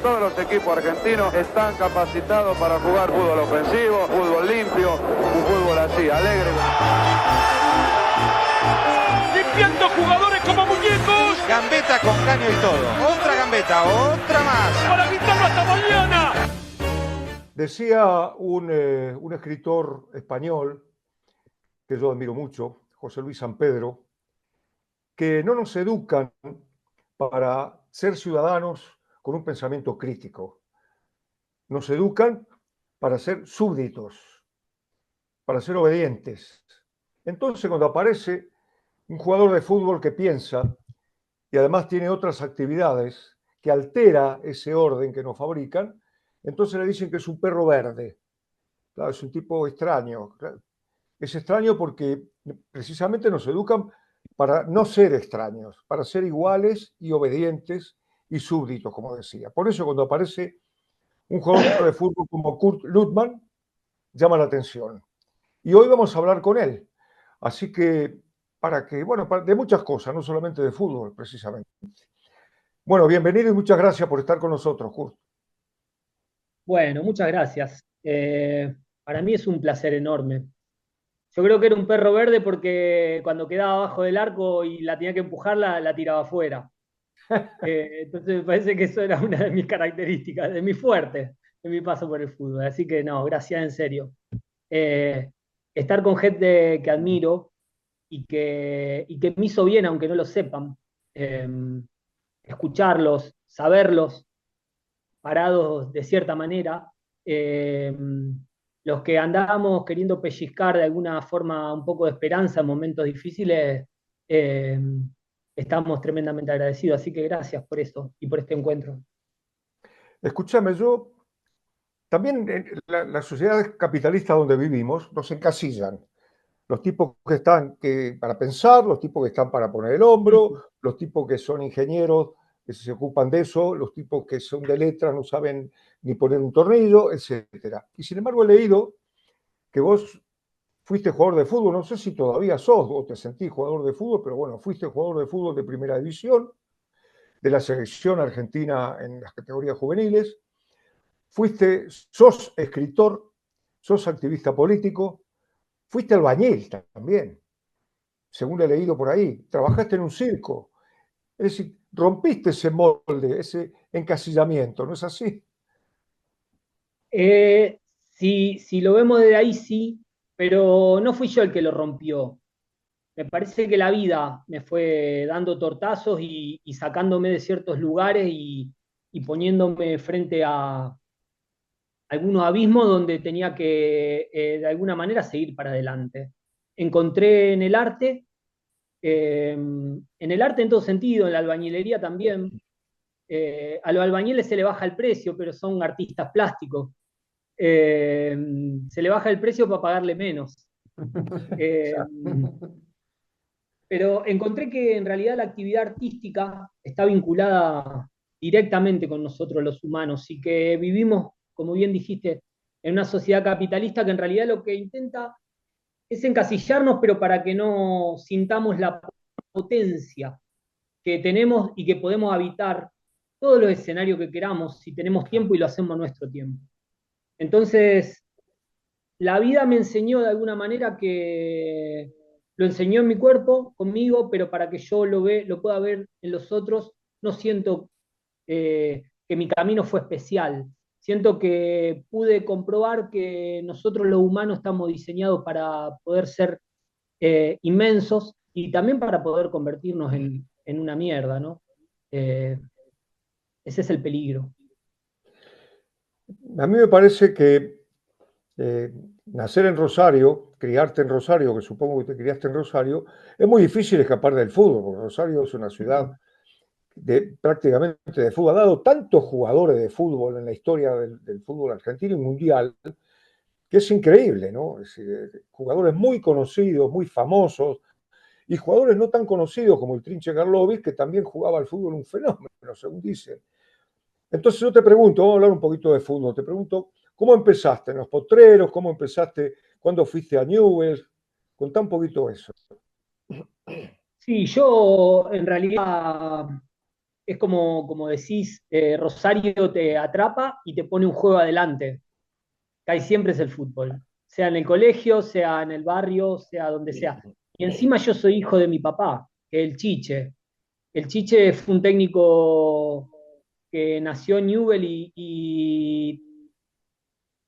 todos los equipos argentinos están capacitados para jugar fútbol ofensivo, fútbol limpio, un fútbol así, alegre. Limpiando jugadores como muñecos. Gambeta con caño y todo. Otra gambeta, otra más. Para evitarlo hasta mañana. Decía un escritor español que yo admiro mucho, José Luis San Pedro, que no nos educan para ser ciudadanos con un pensamiento crítico. Nos educan para ser súbditos, para ser obedientes. Entonces, cuando aparece un jugador de fútbol que piensa y además tiene otras actividades que altera ese orden que nos fabrican, entonces le dicen que es un perro verde. Claro, es un tipo extraño. Es extraño porque precisamente nos educan para no ser extraños, para ser iguales y obedientes y súbditos, como decía. Por eso cuando aparece un jugador de fútbol como Kurt Lüttmann, llama la atención. Y hoy vamos a hablar con él. Así que, de muchas cosas, no solamente de fútbol, precisamente. Bueno, bienvenido y muchas gracias por estar con nosotros, Kurt. Bueno, muchas gracias. Para mí es un placer enorme. Yo creo que era un perro verde porque cuando quedaba abajo del arco y la tenía que empujar, la tiraba afuera. Entonces me parece que eso era una de mis características, de mi fuerte, de mi paso por el fútbol. Así que no, gracias en serio. Estar con gente que admiro y que me hizo bien, aunque no lo sepan. Escucharlos, saberlos parados de cierta manera. Los que andábamos queriendo pellizcar de alguna forma un poco de esperanza en momentos difíciles, eh, estamos tremendamente agradecidos. Así que gracias por esto y por este encuentro. Escúchame, yo también en las sociedades capitalistas donde vivimos nos encasillan. Los tipos que están para pensar, los tipos que están para poner el hombro, los tipos que son ingenieros que se ocupan de eso, los tipos que son de letras no saben ni poner un tornillo, etcétera. Y sin embargo he leído que vos fuiste jugador de fútbol, no sé si todavía sos o te sentís jugador de fútbol, pero bueno, fuiste jugador de fútbol de primera división, de la selección argentina en las categorías juveniles, sos escritor, sos activista político, fuiste albañil también, según he leído por ahí, trabajaste en un circo, es decir, rompiste ese molde, ese encasillamiento, ¿no es así? Si lo vemos desde ahí, sí, pero no fui yo el que lo rompió. Me parece que la vida me fue dando tortazos y sacándome de ciertos lugares y poniéndome frente a algunos abismos donde tenía que, de alguna manera, seguir para adelante. Encontré en el arte en todo sentido, en la albañilería también. A los albañiles se le baja el precio, pero son artistas plásticos. Se le baja el precio para pagarle menos. Eh, pero encontré que en realidad la actividad artística está vinculada directamente con nosotros los humanos y que vivimos, como bien dijiste, en una sociedad capitalista que en realidad lo que intenta es encasillarnos, pero para que no sintamos la potencia que tenemos y que podemos habitar todos los escenarios que queramos si tenemos tiempo y lo hacemos a nuestro tiempo. Entonces, la vida me enseñó de alguna manera que lo enseñó en mi cuerpo, conmigo, pero para que yo lo pueda ver en los otros, no siento que mi camino fue especial. Siento que pude comprobar que nosotros los humanos estamos diseñados para poder ser inmensos y también para poder convertirnos en una mierda, ¿no? Ese es el peligro. A mí me parece que nacer en Rosario, criarte en Rosario, que supongo que te criaste en Rosario, es muy difícil escapar del fútbol, porque Rosario es una ciudad prácticamente de fútbol. Ha dado tantos jugadores de fútbol en la historia del fútbol argentino y mundial, que es increíble, ¿no? Es decir, jugadores muy conocidos, muy famosos, y jugadores no tan conocidos como el Trinche Karlovic, que también jugaba al fútbol un fenómeno, según dicen. Entonces yo te pregunto, vamos a hablar un poquito de fútbol, te pregunto, ¿cómo empezaste en los potreros? ¿Cómo empezaste? ¿Cuándo fuiste a Newell's? Contá un poquito eso. Sí, yo en realidad es como decís, Rosario te atrapa y te pone un juego adelante. Casi siempre es el fútbol, sea en el colegio, sea en el barrio, sea donde sea. Y encima yo soy hijo de mi papá, que es el Chiche. El Chiche fue un técnico que nació en Newell y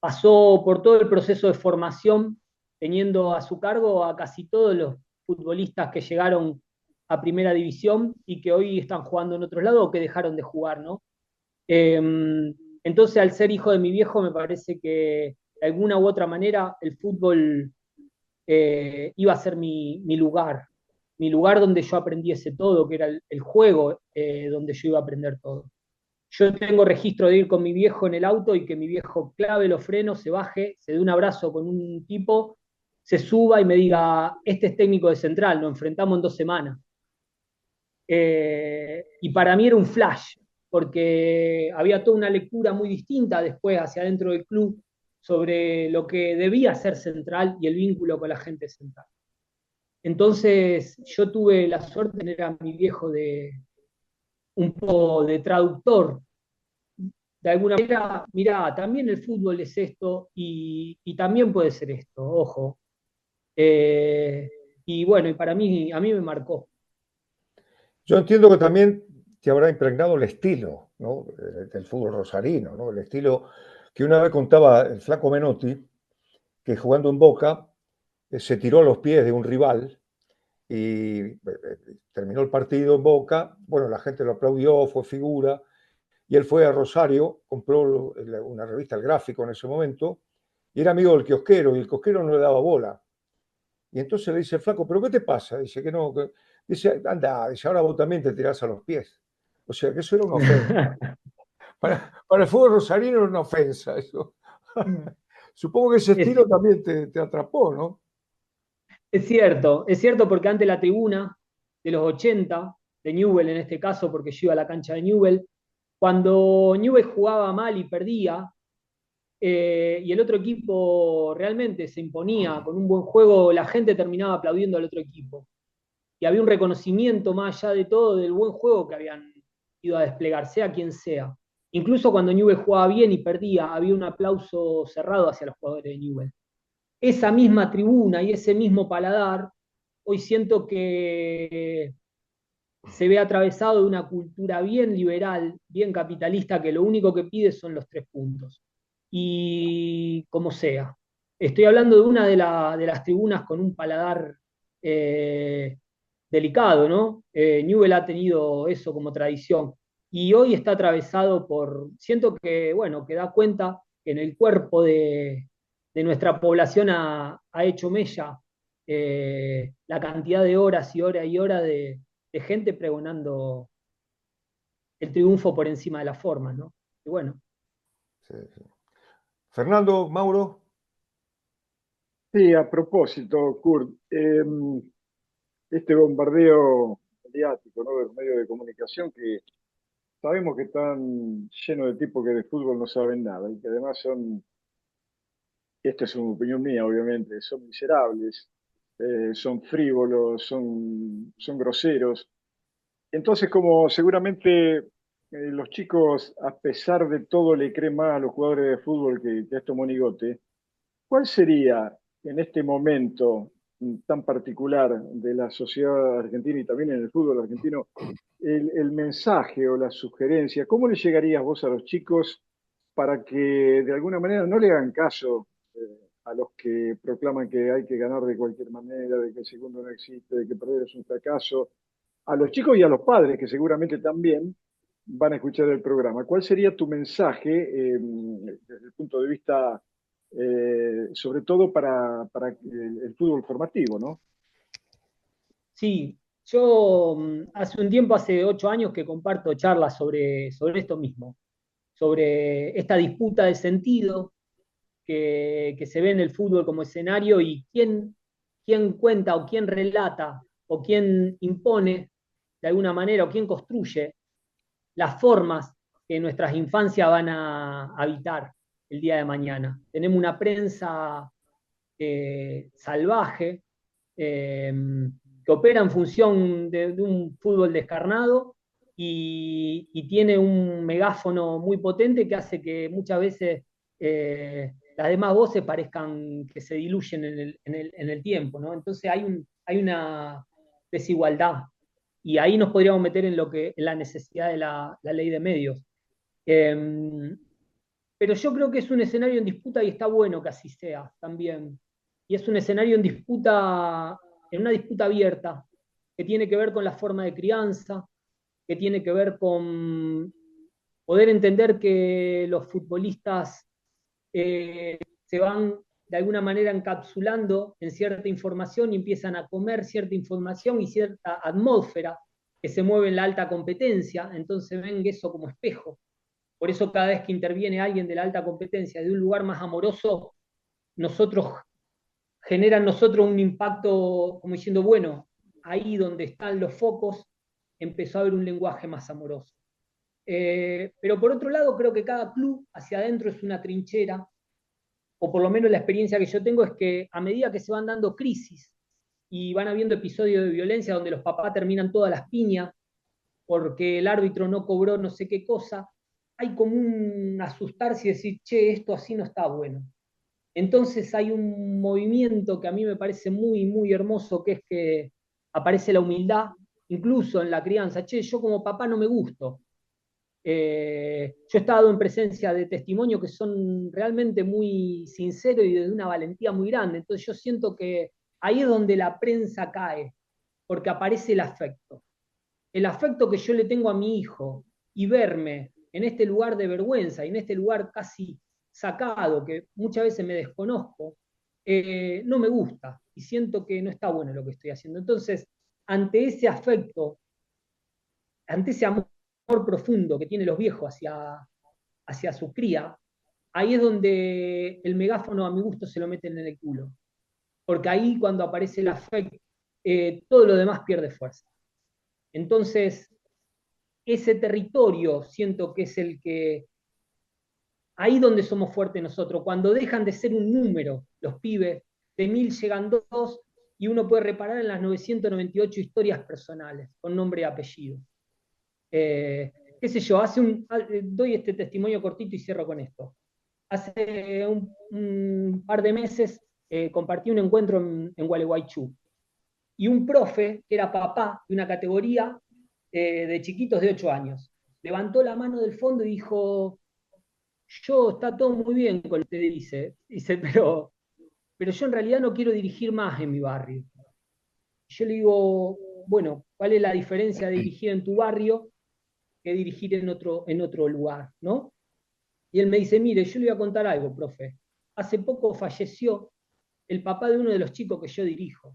pasó por todo el proceso de formación, teniendo a su cargo a casi todos los futbolistas que llegaron a primera división y que hoy están jugando en otros lados o que dejaron de jugar, ¿no? Eh, entonces, al ser hijo de mi viejo, me parece que de alguna u otra manera el fútbol iba a ser mi lugar donde yo aprendiese todo, que era el juego donde yo iba a aprender todo. Yo tengo registro de ir con mi viejo en el auto y que mi viejo clave los frenos, se baje, se dé un abrazo con un tipo, se suba y me diga, este es técnico de Central, nos enfrentamos en 2 semanas. Y para mí era un flash, porque había toda una lectura muy distinta después hacia adentro del club sobre lo que debía ser Central y el vínculo con la gente central. Entonces yo tuve la suerte de tener a mi viejo un poco de traductor. De alguna manera, mirá, también el fútbol es esto y también puede ser esto, ojo. Eh, y bueno, y para mí, a mí me marcó. Yo entiendo que también te habrá impregnado el estilo, ¿no? Del fútbol rosarino, ¿no? El estilo que una vez contaba el flaco Menotti, que jugando en Boca se tiró a los pies de un rival y terminó el partido en Boca. Bueno, la gente lo aplaudió, fue figura. Y él fue a Rosario, compró una revista El Gráfico en ese momento, y era amigo del kiosquero, y el kiosquero no le daba bola. Y entonces le dice, flaco, ¿pero qué te pasa? Dice que no, dice, anda, dice, ahora vos también te tirás a los pies. O sea, que eso era una ofensa. Para el fútbol rosarino era una ofensa eso. Supongo que ese Es, estilo también te atrapó, ¿no? es cierto porque antes la tribuna de los 80, de Newell en este caso, porque yo iba a la cancha de Newell, cuando Newell jugaba mal y perdía, y el otro equipo realmente se imponía con un buen juego, la gente terminaba aplaudiendo al otro equipo. Y había un reconocimiento más allá de todo del buen juego que habían ido a desplegar, sea quien sea. Incluso cuando Newell jugaba bien y perdía, había un aplauso cerrado hacia los jugadores de Newell. Esa misma tribuna y ese mismo paladar, hoy siento que se ve atravesado de una cultura bien liberal, bien capitalista, que lo único que pide son los 3 puntos. Y como sea. Estoy hablando de una de las tribunas con un paladar delicado, ¿no? Newell ha tenido eso como tradición. Y hoy está atravesado siento que, bueno, que da cuenta que en el cuerpo de nuestra población ha hecho mella la cantidad de horas y horas y horas de gente pregonando el triunfo por encima de las formas, ¿no? Y bueno. Sí, sí. Fernando, Mauro. Sí, a propósito, Kurt, este bombardeo mediático, ¿no? De los medios de comunicación que sabemos que están llenos de tipos que de fútbol no saben nada y que además son, esta es una opinión mía, obviamente, son miserables, son frívolos, son groseros. Entonces, como seguramente los chicos, a pesar de todo, le creen más a los jugadores de fútbol que a estos monigotes, ¿cuál sería en este momento tan particular de la sociedad argentina y también en el fútbol argentino el mensaje o la sugerencia? ¿Cómo le llegarías vos a los chicos para que de alguna manera no le hagan caso a los que proclaman que hay que ganar de cualquier manera, de que el segundo no existe, de que perder es un fracaso? A los chicos y a los padres, que seguramente también van a escuchar el programa. ¿Cuál sería tu mensaje desde el punto de vista, sobre todo para el fútbol formativo, ¿no? Sí, yo hace un tiempo, hace 8 años, que comparto charlas sobre esto mismo, sobre esta disputa de sentido que se ve en el fútbol como escenario y quién cuenta o quién relata o quién impone de alguna manera o quién construye las formas que nuestras infancias van a habitar el día de mañana. Tenemos una prensa salvaje que opera en función de un fútbol descarnado y tiene un megáfono muy potente que hace que muchas veces las demás voces parezcan que se diluyen en el tiempo, ¿no? Entonces hay una desigualdad y ahí nos podríamos meter en en la necesidad de la ley de medios. Eh, pero yo creo que es un escenario en disputa y está bueno que así sea también. Y es un escenario en disputa, en una disputa abierta, que tiene que ver con la forma de crianza, que tiene que ver con poder entender que los futbolistas se van de alguna manera encapsulando en cierta información y empiezan a comer cierta información y cierta atmósfera que se mueve en la alta competencia, entonces ven eso como espejo. Por eso cada vez que interviene alguien de la alta competencia de un lugar más amoroso, nosotros generan nosotros un impacto como diciendo, bueno, ahí donde están los focos empezó a haber un lenguaje más amoroso. Pero por otro lado, creo que cada club hacia adentro es una trinchera, o por lo menos la experiencia que yo tengo es que a medida que se van dando crisis y van habiendo episodios de violencia donde los papás terminan todas las piñas porque el árbitro no cobró no sé qué cosa, hay como un asustarse y decir, che, esto así no está bueno. Entonces hay un movimiento que a mí me parece muy, muy hermoso, que es que aparece la humildad, incluso en la crianza. Che, yo como papá no me gusto. Yo he estado en presencia de testimonios que son realmente muy sinceros y de una valentía muy grande. Entonces yo siento que ahí es donde la prensa cae, porque aparece el afecto. El afecto que yo le tengo a mi hijo y verme en este lugar de vergüenza y en este lugar casi sacado, que muchas veces me desconozco, no me gusta y siento que no está bueno lo que estoy haciendo. Entonces, ante ese afecto, ante ese amor profundo que tienen los viejos hacia su cría, ahí es donde el megáfono a mi gusto se lo meten en el culo. Porque ahí cuando aparece el afecto, todo lo demás pierde fuerza. Entonces, ese territorio siento que es el que, ahí donde somos fuertes nosotros, cuando dejan de ser un número, los pibes, de 1000 llegan 2 y uno puede reparar en las 998 historias personales, con nombre y apellido. Qué sé yo, doy este testimonio cortito y cierro con esto. Hace un par de meses compartí un encuentro en Gualeguaychú y un profe, que era papá de una categoría de chiquitos de 8 años, levantó la mano del fondo y dijo, yo está todo muy bien con lo que dice, pero yo en realidad no quiero dirigir más en mi barrio. Yo le digo, bueno, ¿cuál es la diferencia de dirigir en tu barrio que dirigir en otro lugar, ¿no? Y él me dice, mire, yo le voy a contar algo, profe. Hace poco falleció el papá de uno de los chicos que yo dirijo.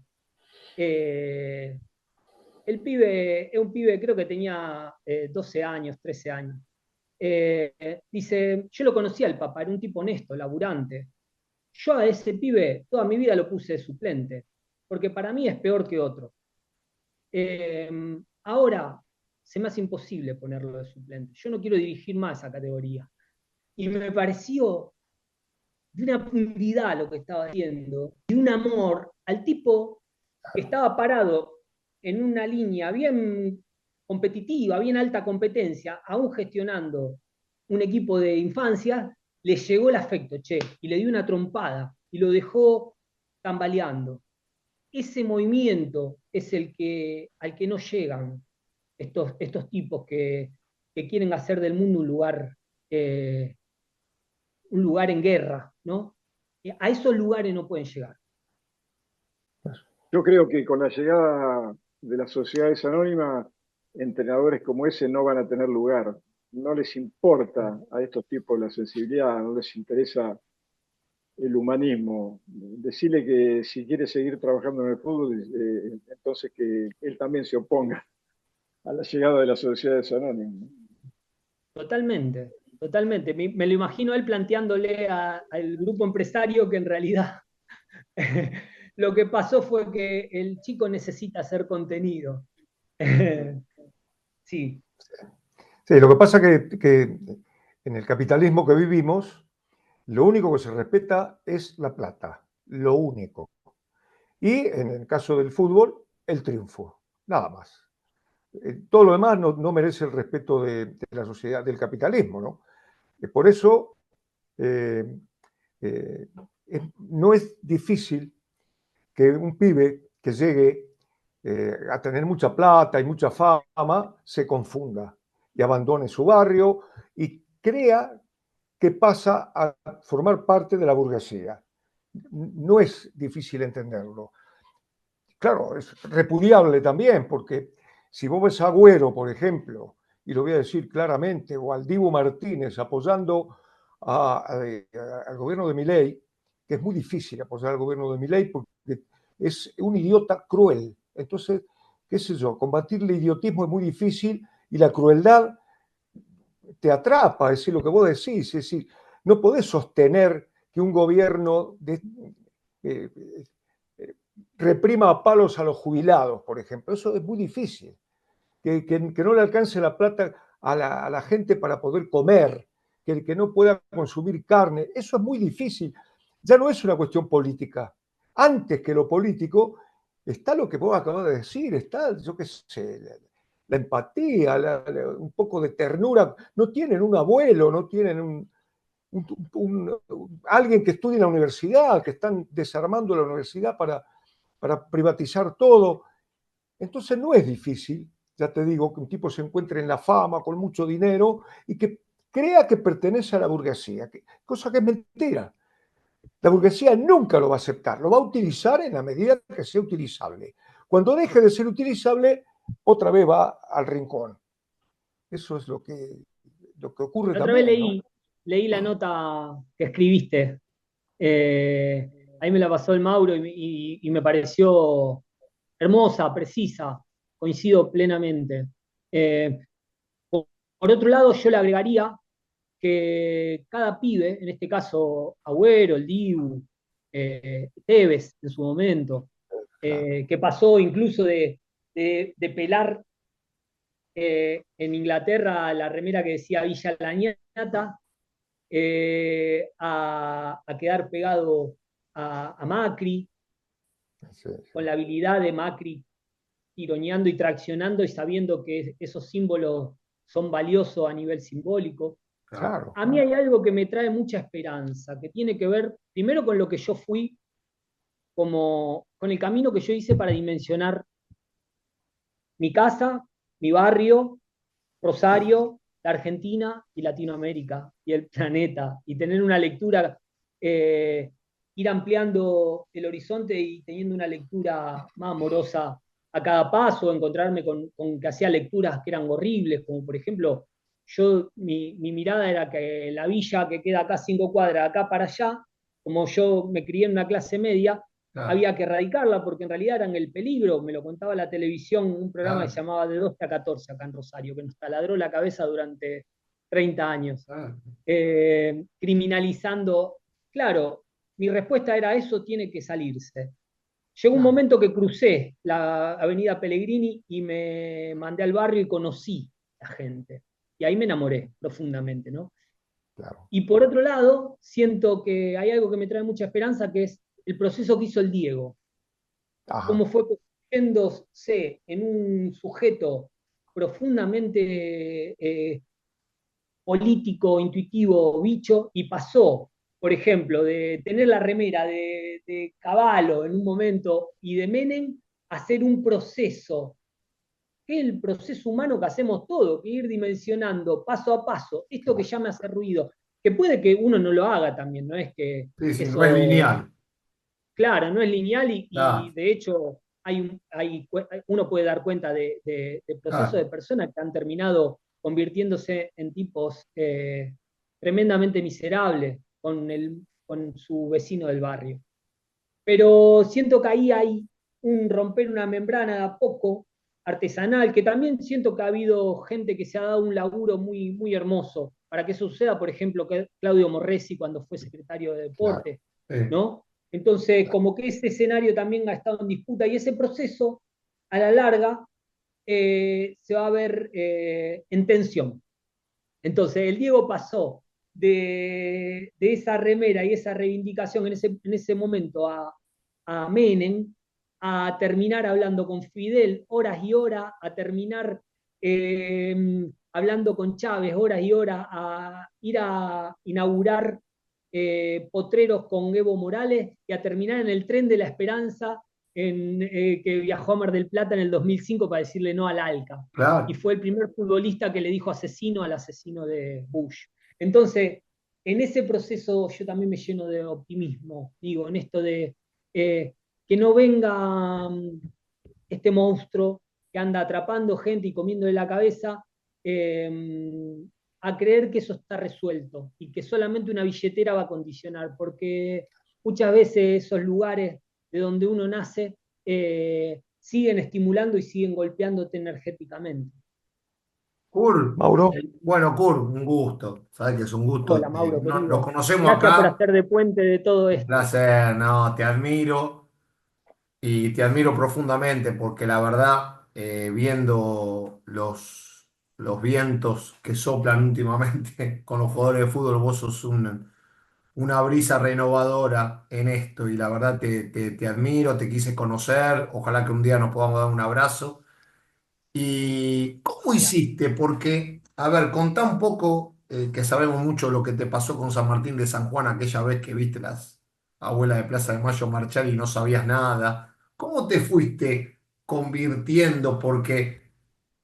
El pibe es un pibe, creo que tenía 12 años, 13 años. Dice, yo lo conocía al papá, era un tipo honesto, laburante. Yo a ese pibe toda mi vida lo puse de suplente, porque para mí es peor que otro. Ahora se me hace imposible ponerlo de suplente. Yo no quiero dirigir más esa categoría. Y me pareció de una puridad lo que estaba haciendo, y un amor al tipo que estaba parado en una línea bien competitiva, bien alta competencia, aún gestionando un equipo de infancia, le llegó el afecto, che, y le dio una trompada y lo dejó tambaleando. Ese movimiento es al que no llegan estos tipos que quieren hacer del mundo un lugar en guerra, ¿no? A esos lugares no pueden llegar. Yo creo que con la llegada de las sociedades anónimas, entrenadores como ese no van a tener lugar. No les importa a estos tipos la sensibilidad, no les interesa el humanismo. Decirle que si quiere seguir trabajando en el fútbol, entonces que él también se oponga a la llegada de las sociedades anónimas. Totalmente, totalmente. Me lo imagino él planteándole al grupo empresario que en realidad lo que pasó fue que el chico necesita hacer contenido. Sí. Sí, lo que pasa que en el capitalismo que vivimos, lo único que se respeta es la plata, lo único. Y en el caso del fútbol, el triunfo, nada más. todo lo demás no merece el respeto de la sociedad, del capitalismo, ¿no? Por eso no es difícil que un pibe que llegue a tener mucha plata y mucha fama se confunda y abandone su barrio y crea que pasa a formar parte de la burguesía. No es difícil entenderlo. Claro, es repudiable también, porque si vos ves a Agüero, por ejemplo, y lo voy a decir claramente, o al Dibu Martínez apoyando al gobierno de Milei, que es muy difícil apoyar al gobierno de Milei porque es un idiota cruel. Entonces, qué sé yo, combatir el idiotismo es muy difícil y la crueldad te atrapa, es decir, lo que vos decís, es decir, no podés sostener que un gobierno eh, reprima a palos a los jubilados, por ejemplo. Eso es muy difícil. Que no le alcance la plata a la gente para poder comer, que no pueda consumir carne. Eso es muy difícil. Ya no es una cuestión política. Antes que lo político está lo que vos acabas de decir, está, yo qué sé, la empatía, un poco de ternura. No tienen un abuelo, no tienen alguien que estudie en la universidad, que están desarmando la universidad para privatizar todo. Entonces no es difícil, ya te digo, que un tipo se encuentre en la fama, con mucho dinero, y que crea que pertenece a la burguesía, cosa que es mentira. La burguesía nunca lo va a aceptar, lo va a utilizar en la medida que sea utilizable. Cuando deje de ser utilizable, otra vez va al rincón. Eso es lo que ocurre La otra vez también, ¿no? leí la nota que escribiste. Ahí me la pasó el Mauro y me pareció hermosa, precisa, coincido plenamente. Eh, por otro lado, yo le agregaría que cada pibe, en este caso Agüero, el Dibu, Tevez en su momento, que pasó incluso de pelar en Inglaterra la remera que decía Villa Lañata, a quedar pegado a Macri, Sí, con la habilidad de Macri tironeando y traccionando y sabiendo que esos símbolos son valiosos a nivel simbólico. claro. A mí hay algo que me trae mucha esperanza, que tiene que ver primero con lo que yo fui, como con el camino que yo hice para dimensionar mi casa, mi barrio, Rosario, la Argentina y Latinoamérica y el planeta, y tener una lectura, ir ampliando el horizonte y teniendo una lectura más amorosa a cada paso, encontrarme con que hacía lecturas que eran horribles, como por ejemplo, mi mirada era que la villa que queda acá 5 cuadras, acá para allá, como yo me crié en una clase media, había que erradicarla porque en realidad eran el peligro, me lo contaba la televisión, un programa que se llamaba De 12 a 14 acá en Rosario, que nos taladró la cabeza durante 30 años, criminalizando. Claro, mi respuesta era: eso tiene que salirse. Llegó un momento que crucé la avenida Pellegrini y me mandé al barrio y conocí a la gente. Y ahí me enamoré profundamente, ¿no? Claro. Y por otro lado, siento que hay algo que me trae mucha esperanza, que es el proceso que hizo el Diego. Ajá. Cómo fue construyéndose en un sujeto profundamente político, intuitivo, bicho, y pasó, por ejemplo, de tener la remera de Cavallo en un momento y de Menem a hacer un proceso, que es el proceso humano que hacemos todo, que ir dimensionando paso a paso, esto que ya me hace ruido, que puede que uno no lo haga también, no es que Sí, sí, no es eso, lineal. claro, no es lineal y Claro, de hecho uno puede dar cuenta de procesos de claro. personas que han terminado convirtiéndose en tipos tremendamente miserables con su vecino del barrio. Pero siento que ahí hay un romper una membrana de a poco, artesanal, que también siento que ha habido gente que se ha dado un laburo muy, muy hermoso para que eso suceda, por ejemplo, que Claudio Morresi cuando fue secretario de Claro. Deporte, Sí. ¿no? Entonces, como que ese escenario también ha estado en disputa y ese proceso, a la larga, se va a ver en tensión. Entonces, el Diego pasó de esa remera y esa reivindicación en ese momento a Menem, a terminar hablando con Fidel horas y horas, a terminar hablando con Chávez horas y horas, a ir a inaugurar potreros con Evo Morales y a terminar en el tren de la esperanza que viajó a Mar del Plata en el 2005 para decirle no al ALCA. Y Claro. fue el primer futbolista que le dijo asesino al asesino de Bush. Entonces, en ese proceso yo también me lleno de optimismo, digo, en esto de que no venga este monstruo que anda atrapando gente y comiéndole la cabeza, a creer que eso está resuelto y que solamente una billetera va a condicionar, porque muchas veces esos lugares de donde uno nace siguen estimulando y siguen golpeándote energéticamente. Kurt, Mauro, bueno, Kurt, un gusto. Sabes que es un gusto. Hola, Mauro, Nos querido. conocemos Gracias por acá. hacer de puente de todo Un esto. placer, no, te admiro y te admiro profundamente porque la verdad, viendo los vientos que soplan últimamente con los jugadores de fútbol, vos sos una brisa renovadora en esto y la verdad te admiro, te quise conocer, ojalá que un día nos podamos dar un abrazo. ¿Y cómo hiciste? Porque, a ver, contá un poco, que sabemos mucho lo que te pasó con San Martín de San Juan aquella vez que viste las abuelas de Plaza de Mayo marchar y no sabías nada. ¿Cómo te fuiste convirtiendo? Porque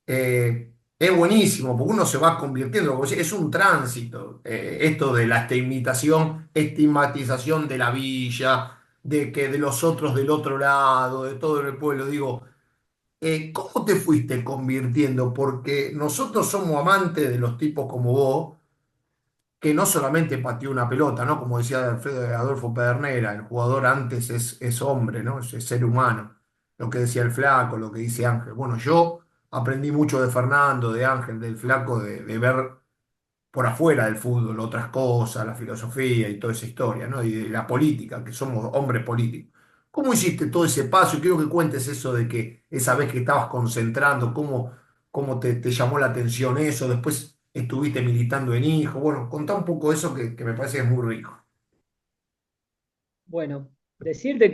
es buenísimo, porque uno se va convirtiendo, como decía, es un tránsito, esto de la estigmatización de la villa, de que de los otros del otro lado, de todo el pueblo, digo. ¿Cómo te fuiste convirtiendo? Porque nosotros somos amantes de los tipos como vos, que no solamente pateó una pelota, ¿no? Como decía Adolfo Pedernera, el jugador antes es hombre, ¿no? Es ser humano. Lo que decía el Flaco, lo que dice Ángel. Bueno, yo aprendí mucho de Fernando, de Ángel, del Flaco, de ver por afuera del fútbol, otras cosas, la filosofía y toda esa historia, ¿no? Y de la política, que somos hombres políticos. ¿Cómo hiciste todo ese paso? Y quiero que cuentes eso de que esa vez que estabas concentrando, cómo te llamó la atención eso, después estuviste militando en Hijo. Bueno, contá un poco eso que me parece que es muy rico. Bueno, decirte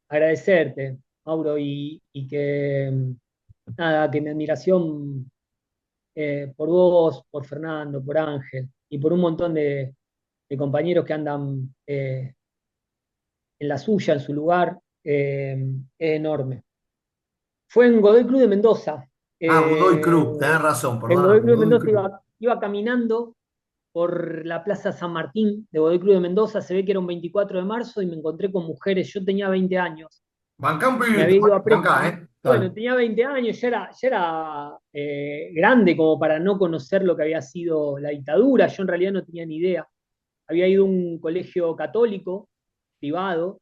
agradecerte, Mauro, y que nada, que mi admiración por vos, por Fernando, por Ángel y por un montón de compañeros que andan en la suya, en su lugar, es enorme. Fue en Godoy Cruz de Mendoza. Ah, Godoy Eh, Cruz, tenés razón, en perdóname, Godoy Cruz de Godoy Mendoza Cruz. iba caminando por la Plaza San Martín de Godoy Cruz de Mendoza, se ve que era un 24 de marzo y me encontré con mujeres, yo tenía 20 años, Bancá un me pibito, había ido a bancá, ¿eh? bueno, Dale. tenía 20 años, ya era grande como para no conocer lo que había sido la dictadura, yo en realidad no tenía ni idea, había ido a un colegio católico, privado,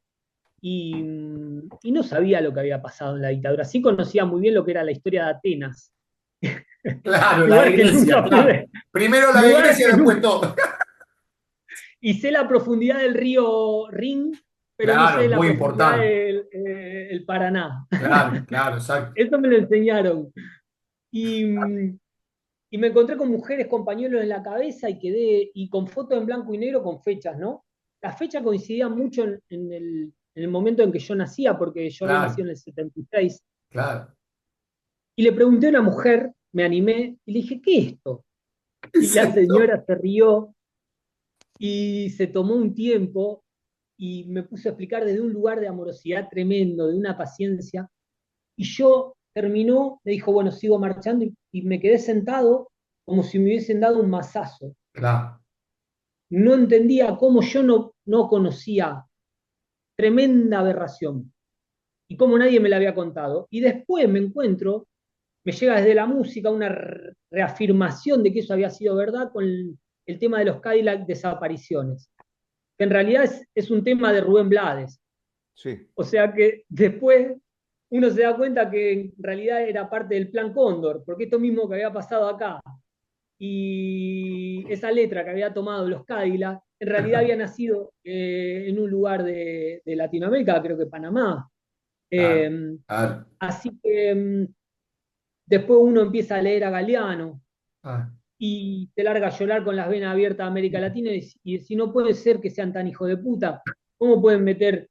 y no sabía lo que había pasado en la dictadura, sí conocía muy bien lo que era la historia de Atenas, Claro, la lugar que iglesia, nunca claro. pude, Primero la lugar iglesia, que después nunca, todo. y sé la profundidad del río Rin, pero no Claro, sé la muy profundidad importante. del el Paraná. Claro, claro, exacto. Eso me lo enseñaron. Y, y me encontré con mujeres con pañuelos en la cabeza y quedé, y con fotos en blanco y negro con fechas, ¿no? Las fechas coincidían mucho en el momento en que yo nacía, porque yo había Claro, nacido en el 76. claro. Y le pregunté a una mujer, me animé, y le dije, ¿qué es esto? ¿Qué Y es la esto? señora se rió y se tomó un tiempo y me puso a explicar desde un lugar de amorosidad tremendo, de una paciencia. Y yo terminó, me dijo, bueno, sigo marchando y me quedé sentado como si me hubiesen dado un mazazo. Claro. No entendía cómo yo no conocía tremenda aberración y cómo nadie me la había contado. Y después me encuentro, me llega desde la música una reafirmación de que eso había sido verdad con el tema de los Cadillac desapariciones, que en realidad es un tema de Rubén Blades. sí. O sea que después uno se da cuenta que en realidad era parte del plan Cóndor, porque esto mismo que había pasado acá y esa letra que había tomado los Cadillac, en realidad había nacido en un lugar de Latinoamérica, creo que Panamá. Claro, Eh, claro. Así que después uno empieza a leer a Galeano Ah, y se larga a llorar con las venas abiertas a América Latina y si no puede ser que sean tan hijos de puta, ¿cómo pueden meter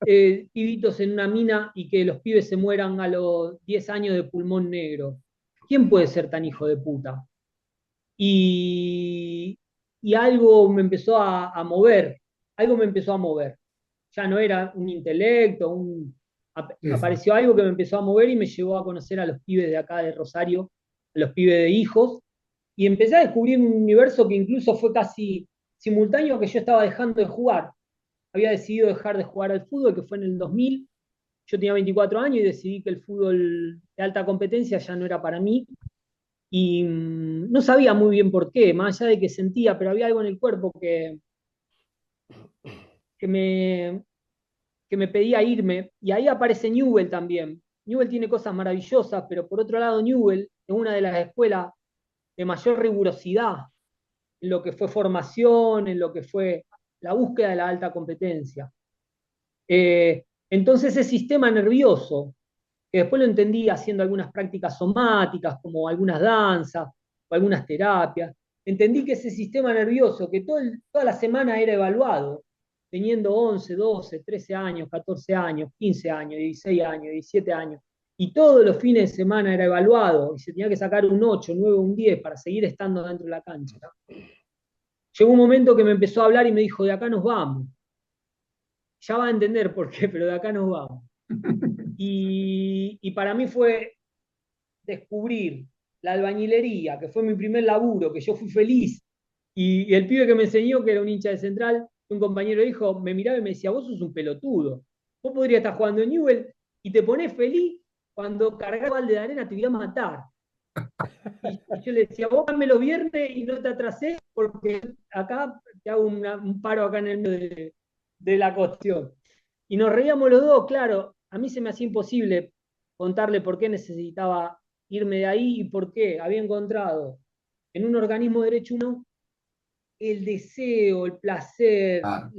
pibitos en una mina y que los pibes se mueran a los 10 años de pulmón negro. ¿Quién puede ser tan hijo de puta? Y, y algo me empezó a mover, algo me empezó a mover. Ya no era un intelecto, Sí, sí. apareció algo que me empezó a mover y me llevó a conocer a los pibes de acá de Rosario, a los pibes de Hijos, y empecé a descubrir un universo que incluso fue casi simultáneo que yo estaba dejando de jugar. Había decidido dejar de jugar al fútbol, que fue en el 2000. Yo tenía 24 años y decidí que el fútbol de alta competencia ya no era para mí. Y no sabía muy bien por qué, más allá de que sentía, pero había algo en el cuerpo que me, que me pedía irme. Y ahí aparece Newell también. Newell tiene cosas maravillosas, pero por otro lado Newell es una de las escuelas de mayor rigurosidad en lo que fue formación, en lo que fue la búsqueda de la alta competencia. Entonces ese sistema nervioso, que después lo entendí haciendo algunas prácticas somáticas, como algunas danzas o algunas terapias, entendí que ese sistema nervioso, que toda la semana era evaluado, teniendo 11, 12, 13 años, 14 años, 15 años, 16 años, 17 años, y todos los fines de semana era evaluado y se tenía que sacar un 8, 9, un 10 para seguir estando dentro de la cancha. Llegó un momento que me empezó a hablar y me dijo, de acá nos vamos. Ya va a entender por qué, pero de acá nos vamos. Y para mí fue descubrir la albañilería, que fue mi primer laburo, que yo fui feliz, y el pibe que me enseñó, que era un hincha de Central, un compañero dijo, me miraba y me decía, vos sos un pelotudo, vos podrías estar jugando en Newell y te pones feliz cuando cargás el balde de arena, te voy a matar. Y yo le decía, vos dame los viernes y no te atrasés, porque acá te hago un paro acá en el medio de la cuestión. Y nos reíamos los dos, claro, a mí se me hacía imposible contarle por qué necesitaba irme de ahí y por qué había encontrado en un organismo de derecho humano el deseo, el placer, Ah,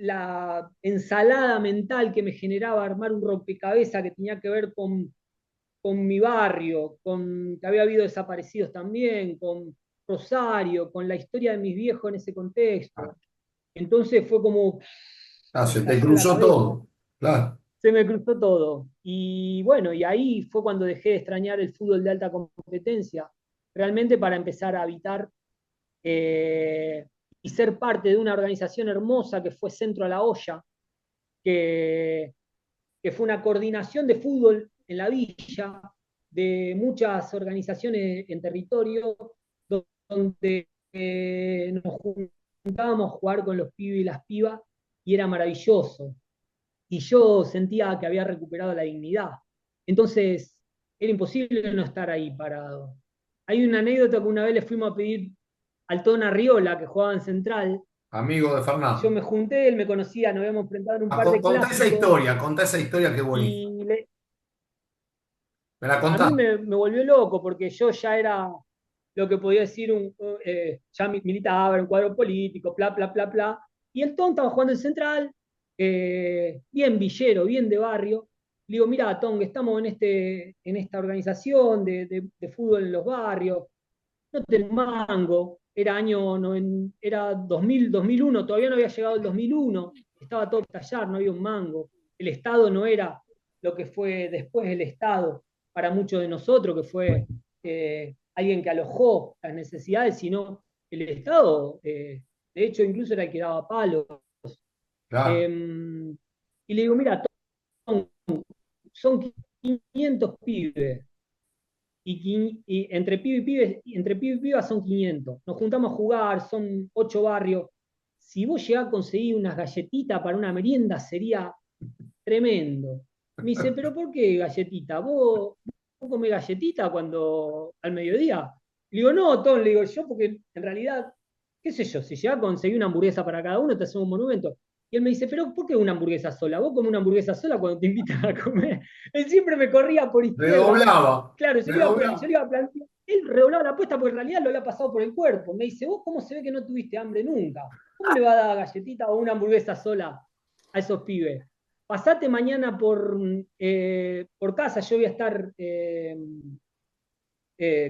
la ensalada mental que me generaba armar un rompecabezas que tenía que ver con mi barrio, con que había habido desaparecidos también, con Rosario, con la historia de mis viejos en ese ah, contexto. Entonces fue como, me se te estalló la cruzó cabeza, todo. Claro. se me cruzó todo. Y bueno, y ahí fue cuando dejé de extrañar el fútbol de alta competencia, realmente para empezar a habitar eh, y ser parte de una organización hermosa que fue Centro a la Olla, que, que fue una coordinación de fútbol en la villa, de muchas organizaciones en territorio, donde nos juntábamos a jugar con los pibes y las pibas, y era maravilloso. Y yo sentía que había recuperado la dignidad. Entonces, era imposible no estar ahí parado. Hay una anécdota que una vez le fuimos a pedir al Tona Arriola, que jugaba en Central. Amigo de Yo Fernando. me junté, él me conocía, nos habíamos enfrentado en un par de clásicos, Contá esa historia que es bonita. y ¿Me la a mí contás? me volvió loco, porque yo ya era lo que podía decir, ya militaba en un cuadro político, bla, bla, bla, bla. Y el Ton estaba jugando en Central, bien villero, bien de barrio. Le digo, mira, Tom, estamos en esta organización de fútbol en los barrios, no tengo mango, era 2000, 2001, todavía no había llegado el 2001, estaba todo por tallar, no había un mango. El Estado no era lo que fue después el Estado para muchos de nosotros, que fue alguien que alojó las necesidades, sino el Estado, de hecho, incluso era el que daba palos. Claro. Eh, y le digo, mira, son 500 pibes, y entre pibe y piba son 500. Nos juntamos a jugar, son 8 barrios. Si vos llegás a conseguir unas galletitas para una merienda, sería tremendo. Me dice, ¿pero por qué galletita? ¿Vos comés galletita cuando al mediodía? Le digo, no, Tom, le digo yo, porque en realidad, qué sé yo, si llegás a conseguir una hamburguesa para cada uno, te hacemos un monumento. Y él me dice, ¿pero por qué una hamburguesa sola? Vos comés una hamburguesa sola cuando te invitan a comer. Él siempre me corría por izquierda. Redoblaba. Claro, yo Redoblaba. le iba a plantear, él redoblaba la apuesta porque en realidad lo había pasado por el cuerpo. Me dice, ¿vos cómo se ve que no tuviste hambre nunca? ¿Cómo le va a dar galletita o una hamburguesa sola a esos pibes? Pasate mañana por casa, yo voy a estar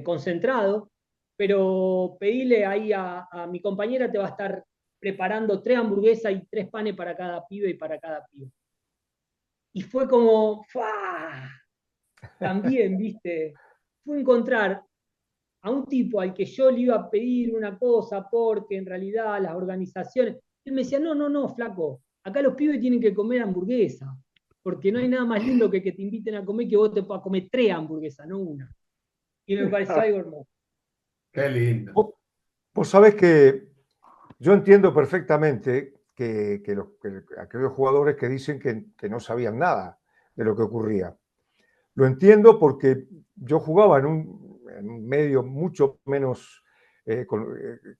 concentrado, pero pedile ahí a mi compañera, te va a estar preparando 3 hamburguesas y 3 panes para cada pibe y para cada pibe. Y fue como, ¡fua! También, ¿viste? Fue encontrar a un tipo al que yo le iba a pedir una cosa porque en realidad las organizaciones, él me decía, no, no, no, flaco, acá los pibes tienen que comer hamburguesa, porque no hay nada más lindo que te inviten a comer que vos te puedas comer 3 hamburguesas, no una. Y me pareció algo hermoso. Qué lindo. Vos sabés que yo entiendo perfectamente aquellos jugadores que dicen que no sabían nada de lo que ocurría. Lo entiendo porque yo jugaba en un medio mucho menos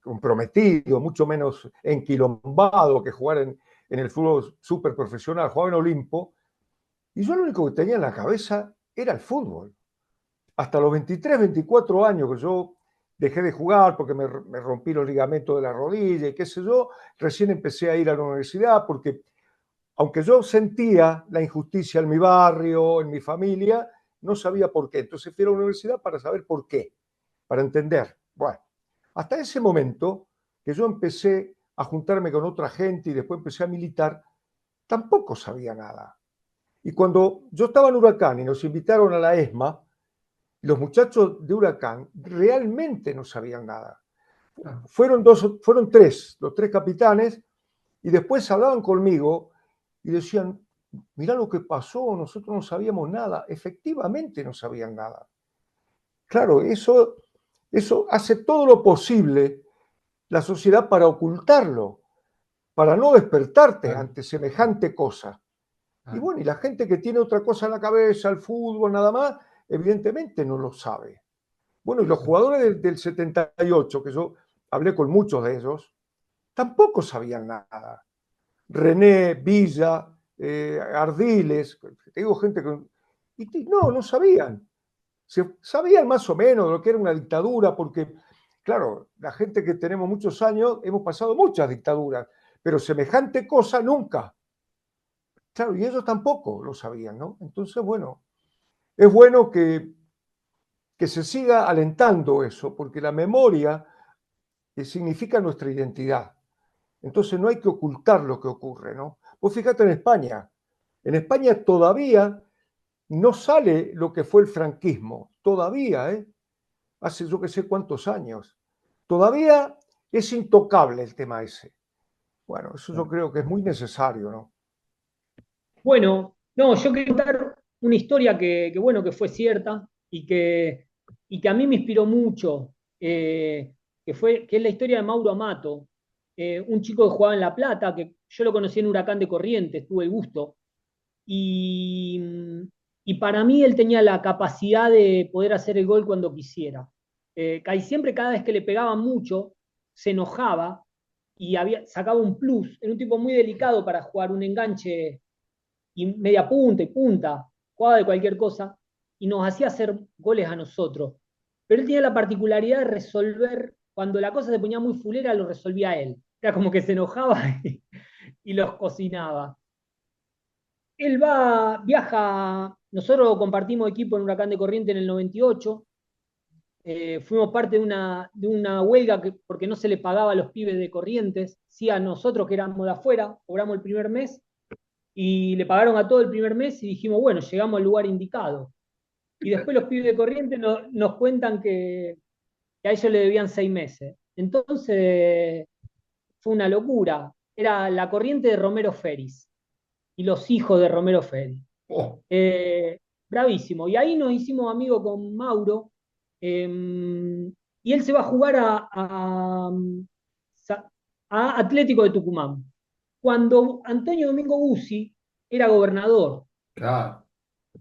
comprometido, mucho menos enquilombado que jugar en el fútbol súper profesional. Jugaba en Olimpo y yo lo único que tenía en la cabeza era el fútbol. Hasta los 23, 24 años que yo dejé de jugar porque me rompí los ligamentos de la rodilla y qué sé yo, recién empecé a ir a la universidad porque aunque yo sentía la injusticia en mi barrio, en mi familia, no sabía por qué. Entonces fui a la universidad para saber por qué, para entender. Bueno, hasta ese momento que yo empecé a juntarme con otra gente y después empecé a militar, tampoco sabía nada. Y cuando yo estaba en Huracán y nos invitaron a la ESMA, los muchachos de Huracán realmente no sabían nada. Fueron tres, los 3 capitanes, y después hablaban conmigo y decían, mirá lo que pasó, nosotros no sabíamos nada. Efectivamente no sabían nada. Claro, eso hace todo lo posible la sociedad para ocultarlo, para no despertarte ante semejante cosa. Y bueno, y la gente que tiene otra cosa en la cabeza, el fútbol nada más, evidentemente no lo sabe. Bueno, y los jugadores del 78, que yo hablé con muchos de ellos, tampoco sabían nada. René, Villa, Ardiles, te digo gente que... no sabían. Sabían más o menos de lo que era una dictadura, porque, claro, la gente que tenemos muchos años hemos pasado muchas dictaduras, pero semejante cosa nunca. Claro, y ellos tampoco lo sabían, ¿no? Entonces, bueno, es bueno que se siga alentando eso, porque la memoria significa nuestra identidad. Entonces no hay que ocultar lo que ocurre, ¿no? Vos fíjate en España. En España todavía no sale lo que fue el franquismo. Todavía, ¿eh? Hace yo que sé cuántos años. Todavía es intocable el tema ese. Bueno, eso yo creo que es muy necesario, ¿no? Bueno, no, yo quería contar una historia bueno, que fue cierta y que a mí me inspiró mucho, que es la historia de Mauro Amato, un chico que jugaba en La Plata, que yo lo conocí en Huracán de Corrientes, tuve el gusto, y, y para mí él tenía la capacidad de poder hacer el gol cuando quisiera. Casi siempre, cada vez que le pegaban mucho, se enojaba y sacaba un plus. Era un tipo muy delicado para jugar un enganche y media punta y punta, jugaba de cualquier cosa, y nos hacía hacer goles a nosotros. Pero él tenía la particularidad de resolver, cuando la cosa se ponía muy fulera, lo resolvía él. Era como que se enojaba y los cocinaba. Él viaja, nosotros compartimos equipo en Huracán de Corrientes en el 98, fuimos parte de una huelga porque no se le pagaba a los pibes de Corrientes, sí a nosotros que éramos de afuera, cobramos el primer mes, y le pagaron a todo el primer mes y dijimos, bueno, llegamos al lugar indicado. Y después los pibes de Corrientes nos cuentan que a ellos le debían 6 meses. Entonces fue una locura. Era la corriente de Romero Feris y los hijos de Romero Feris. Oh, Bravísimo. Y ahí nos hicimos amigos con Mauro. Y él se va a jugar a Atlético de Tucumán. Cuando Antonio Domingo Bussi era gobernador. claro.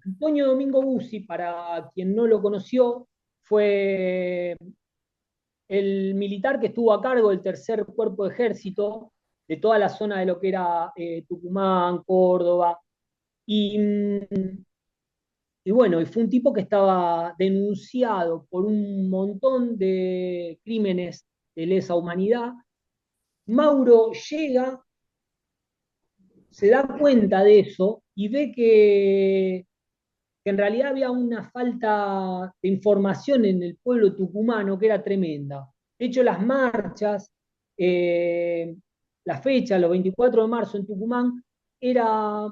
Antonio Domingo Bussi, para quien no lo conoció, fue el militar que estuvo a cargo del tercer cuerpo de ejército de toda la zona de lo que era Tucumán, Córdoba. Y, y bueno, y fue un tipo que estaba denunciado por un montón de crímenes de lesa humanidad. Mauro llega, se da cuenta de eso y ve que en realidad había una falta de información en el pueblo tucumano que era tremenda. De hecho, las marchas la fecha, los 24 de marzo en Tucumán, era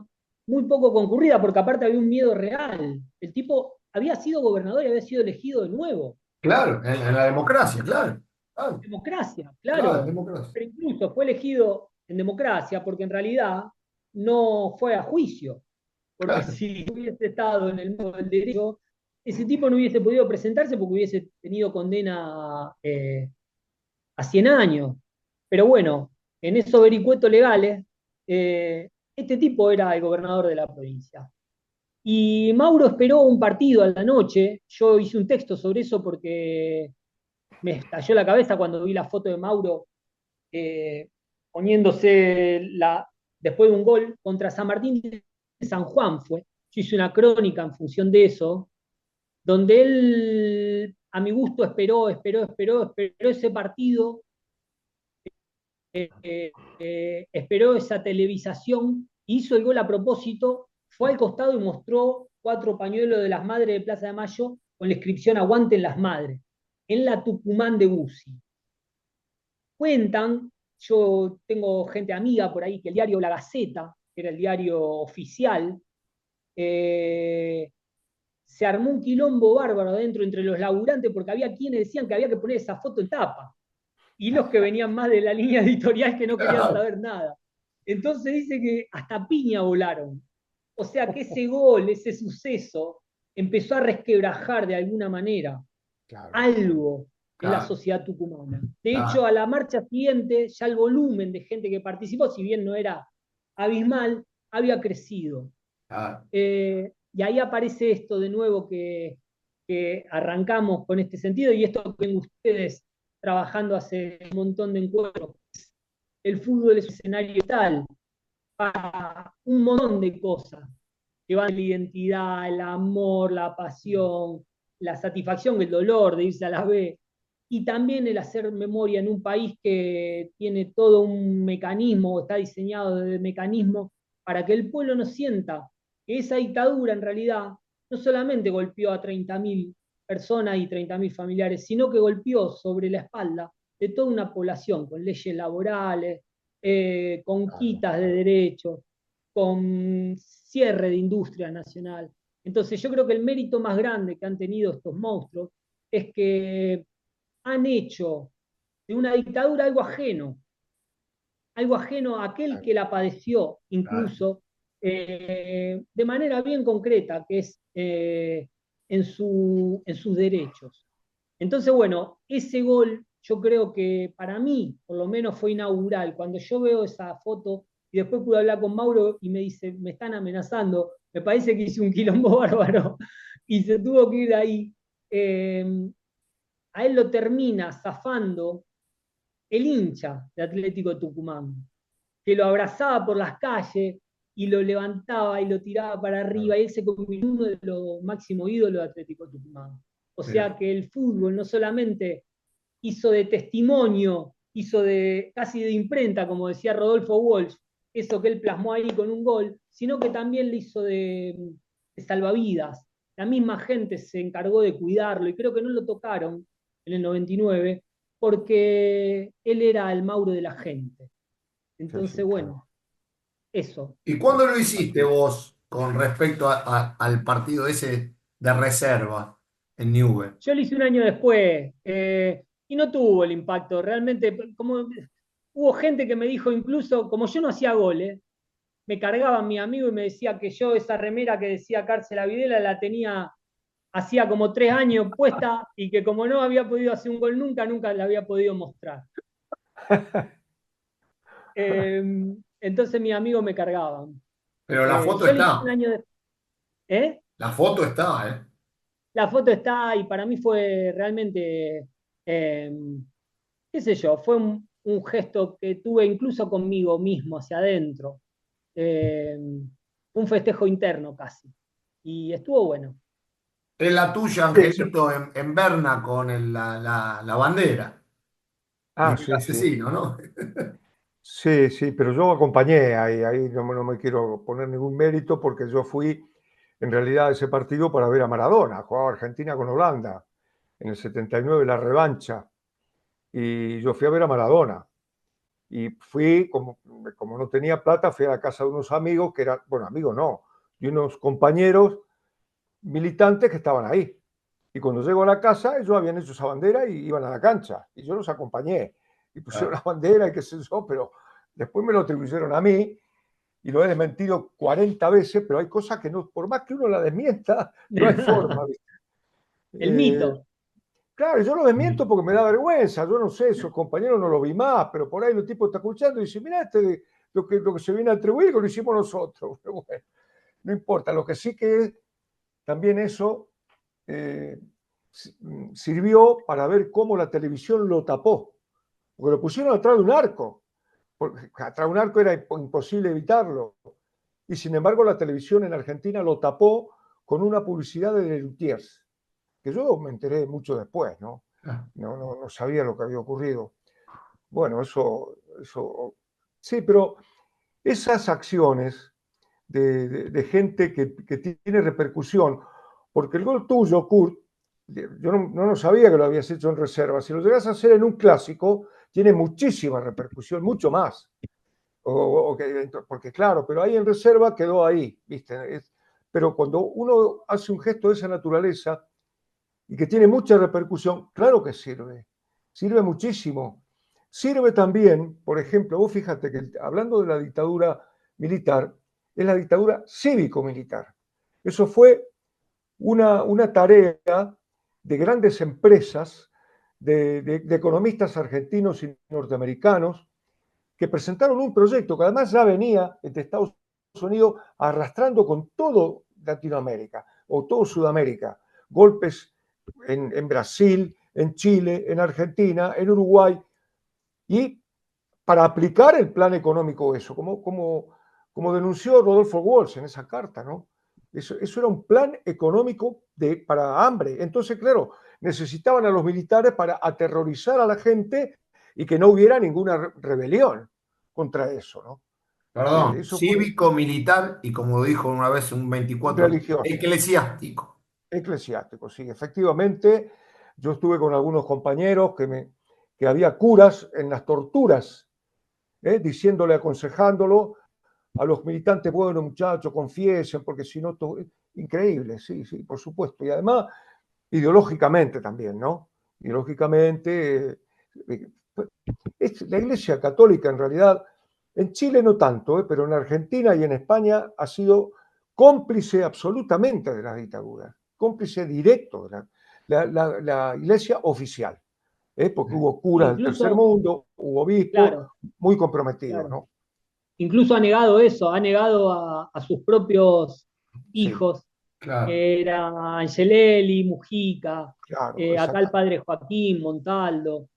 muy poco concurrida, porque aparte había un miedo real. El tipo había sido gobernador y había sido elegido de nuevo. Claro, en la democracia, claro. Claro, Democracia, claro, claro. democracia. Pero incluso fue elegido en democracia porque en realidad no fue a juicio. Porque Claro, si hubiese estado en el mundo del derecho, ese tipo no hubiese podido presentarse porque hubiese tenido condena a 100 años. Pero bueno, en esos vericuetos legales, este tipo era el gobernador de la provincia. Y Mauro esperó un partido a la noche. Yo hice un texto sobre eso porque me estalló la cabeza cuando vi la foto de Mauro eh, poniéndose después de un gol contra San Martín de San Juan fue. Yo hice una crónica en función de eso, donde él, a mi gusto, esperó ese partido, esperó esa televisación, hizo el gol a propósito, fue al costado y mostró 4 pañuelos de las madres de Plaza de Mayo con la inscripción Aguanten las madres, en la Tucumán de Bussi. Cuentan, yo tengo gente amiga por ahí, que el diario La Gaceta, que era el diario oficial, eh, se armó un quilombo bárbaro adentro entre los laburantes porque había quienes decían que había que poner esa foto en tapa y los que venían más de la línea editorial que no querían claro, saber nada. Entonces dice que hasta piña volaron. O sea que ese gol, ese suceso, empezó a resquebrajar de alguna manera Claro. algo en la claro, sociedad tucumana. De hecho, claro, a la marcha siguiente, ya el volumen de gente que participó, si bien no era abismal, había crecido. claro. Y ahí aparece esto de nuevo que arrancamos con este sentido y esto que ven ustedes trabajando hace un montón de encuentros. El fútbol es un escenario tal para un montón de cosas que van la identidad, el amor, la pasión, la satisfacción, el dolor de irse a la B, y también el hacer memoria en un país que tiene todo un mecanismo, está diseñado de mecanismo para que el pueblo no sienta que esa dictadura en realidad no solamente golpeó a 30.000 personas y 30.000 familiares, sino que golpeó sobre la espalda de toda una población, con leyes laborales, con quitas de derechos, con cierre de industria nacional. Entonces yo creo que el mérito más grande que han tenido estos monstruos es que han hecho de una dictadura algo ajeno a aquel que la padeció, Claro. incluso de manera bien concreta, que es en sus derechos. Entonces, bueno, ese gol yo creo que para mí, por lo menos, fue inaugural. Cuando yo veo esa foto y después pude hablar con Mauro y me dice, me están amenazando, me parece que hice un quilombo bárbaro y se tuvo que ir ahí. A él lo termina zafando el hincha de Atlético Tucumán, que lo abrazaba por las calles y lo levantaba y lo tiraba para arriba, y él se convirtió en uno de los máximos ídolos de Atlético Tucumán. O sea que el fútbol no solamente hizo de testimonio, hizo de casi de imprenta, como decía Rodolfo Walsh, eso que él plasmó ahí con un gol, sino que también le hizo de salvavidas. La misma gente se encargó de cuidarlo y creo que no lo tocaron en el 99 porque él era el Mauro de la gente. Sí, Entonces, sí, claro. bueno, eso. ¿Y cuándo lo hiciste vos con respecto al partido ese de reserva en Newell? Yo lo hice un año después y no tuvo el impacto. Realmente, como hubo gente que me dijo, incluso, como yo no hacía goles, me cargaba mi amigo y me decía que yo esa remera que decía Cárcel a Videla la tenía hacía como 3 años puesta y que como no había podido hacer un gol nunca, nunca la había podido mostrar. Eh, entonces mi amigo me cargaba. Pero la foto Yo le hice un está, año después. ¿Eh? la foto está, ¿eh? La foto está y para mí fue realmente, eh, qué sé yo, fue un gesto que tuve incluso conmigo mismo, hacia adentro. Eh, un festejo interno casi. Y estuvo bueno. Es la tuya, Sí, sí. Angelito, en Berna con la bandera. Ah, Ni el sí, sí. asesino, ¿no? Sí, sí, pero yo acompañé ahí no me quiero poner ningún mérito porque yo fui en realidad a ese partido para ver a Maradona, jugaba Argentina con Holanda en el 79, la revancha, y yo fui a ver a Maradona. Y fui, como no tenía plata, fui a la casa de unos amigos que eran, bueno, amigos no, de unos compañeros militantes que estaban ahí. Y cuando llego a la casa, ellos habían hecho esa bandera y iban a la cancha. Y yo los acompañé. Y pusieron la bandera y qué sé yo, pero después me lo atribuyeron a mí y lo he desmentido 40 veces, pero hay cosas que no, por más que uno la desmienta, no hay forma. El mito. Claro, yo lo desmiento porque me da vergüenza. Yo no sé, esos compañeros no lo vi más, pero por ahí el tipo está escuchando y dice, mira, lo que se viene a atribuir lo hicimos nosotros. Pero bueno, no importa. Lo que sí que también eso sirvió para ver cómo la televisión lo tapó. Porque lo pusieron atrás de un arco. Porque atrás de un arco era imposible evitarlo. Y sin embargo la televisión en Argentina lo tapó con una publicidad de Lelutiers, que yo me enteré mucho después, ¿no? No sabía lo que había ocurrido. Bueno, eso sí, pero esas acciones de gente que tiene repercusión, porque el gol tuyo, Kurt, yo no sabía que lo habías hecho en reserva. Si lo llegas a hacer en un clásico, tiene muchísima repercusión, mucho más. Porque claro, pero ahí en reserva quedó ahí, ¿viste? Pero cuando uno hace un gesto de esa naturaleza y que tiene mucha repercusión, claro que sirve muchísimo. Sirve también, por ejemplo, vos fíjate que hablando de la dictadura militar, es la dictadura cívico-militar. Eso fue una tarea de grandes empresas, de economistas argentinos y norteamericanos, que presentaron un proyecto que además ya venía de Estados Unidos arrastrando con todo Latinoamérica o todo Sudamérica. Golpes en Brasil, en Chile, en Argentina, en Uruguay, y para aplicar el plan económico eso, como denunció Rodolfo Walsh en esa carta, ¿no? Eso era un plan económico para hambre. Entonces, claro, necesitaban a los militares para aterrorizar a la gente y que no hubiera ninguna rebelión contra eso, ¿no? Perdón, Eso fue cívico, militar y como dijo una vez un 24, religioso, eclesiástico. eclesiástico, sí. Efectivamente, yo estuve con algunos compañeros que había curas en las torturas, diciéndole, aconsejándolo a los militantes, bueno, muchachos, confiesen, porque si no, increíble, sí, sí, por supuesto. Y además, ideológicamente también, ¿no? Ideológicamente, la Iglesia Católica en realidad, en Chile no tanto, pero en Argentina y en España ha sido cómplice absolutamente de la dictadura, cómplice directo de la Iglesia oficial, porque hubo curas del tercer Incluso, mundo, hubo obispos claro, muy comprometidos, claro. ¿no? Incluso ha negado eso, ha negado a sus propios Sí, hijos, Claro. que era Angelelli, Mujica, claro, acá el exactamente. padre Joaquín, Montaldo,